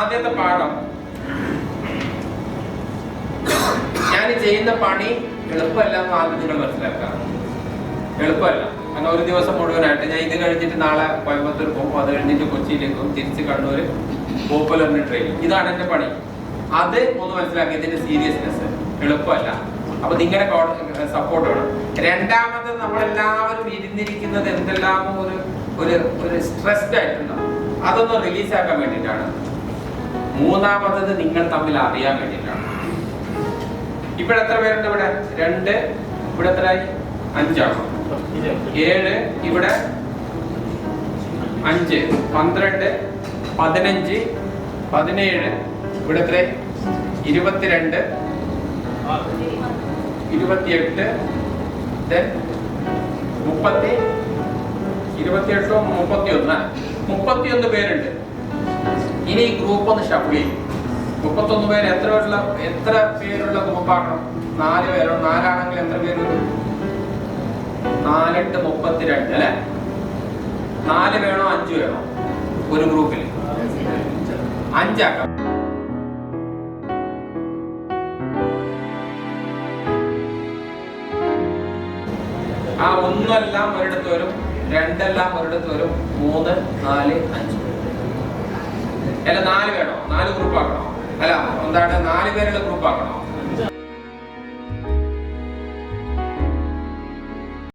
ആദ്യത്തെ പാഠം, ഞാൻ ചെയ്യുന്ന പണി എളുപ്പമല്ല എന്ന് ആദ്യം നിങ്ങൾ മനസ്സിലാക്കാം. എളുപ്പമല്ല, കാരണം ഒരു ദിവസം മുഴുവനായിട്ട് ഞാൻ ഇത് കഴിഞ്ഞിട്ട് നാളെ കോയമ്പത്തൂർ പോകും, അത് കഴിഞ്ഞിട്ട് കൊച്ചിയിലേക്കും തിരിച്ച് കണ്ണൂർ പോപ്പുലറിന് ട്രെയിനിങ്. ഇതാണ് എന്റെ പണി. അത് ഒന്ന് മനസ്സിലാക്കി, ഇതിന്റെ സീരിയസ്നെസ് എളുപ്പമല്ല. അപ്പൊ നിങ്ങളുടെ സപ്പോർട്ട് വേണം. രണ്ടാമത്, നമ്മളെല്ലാവരും ഇരുന്നിരിക്കുന്നത് എന്തെല്ലാമോ ഒരു സ്ട്രെസ്ഡ് ആയിട്ടുണ്ടാവും, അതൊന്ന് റിലീസാക്കാൻ വേണ്ടിയിട്ടാണ്. മൂന്നാമത്തത് നിങ്ങൾ തമ്മിൽ അറിയാൻ വേണ്ടിയിട്ടാണ്. ഇവിടെ എത്ര പേരുണ്ട്? ഇവിടെ 2, ഇവിടെ എത്രയായി? 5 ആണ്. 7, ഇവിടെ 5, 12, 15, 17, ഇവിടെ എത്ര? 22, 28, 30, 31 പേരുണ്ട്. ഇനി ഈ ഗ്രൂപ്പ് ഒന്ന് ഷഫിൾ ചെയ്യും. 31 പേര് എത്ര പേരുള്ള ഗ്രൂപ്പാക്കണം? 4 പേരോ? 4 ആണെങ്കിൽ എത്ര പേര് വരും? 4, 8, 32 അല്ലെ? 4 വേണോ 5 വേണോ ഒരു ഗ്രൂപ്പിൽ? 5 ആക്കാം. ആ 1 എല്ലാം ഒരിടത്ത് വരും, 2 എല്ലാം ഒരിടത്ത് വരും, 3, 4, 5. അല്ല 4 വേണോ? 4 ഗ്രൂപ്പ് ആക്കണോ? അല്ല, എന്താണ് 4 പേരുള്ള ഗ്രൂപ്പ് ആക്കണോ?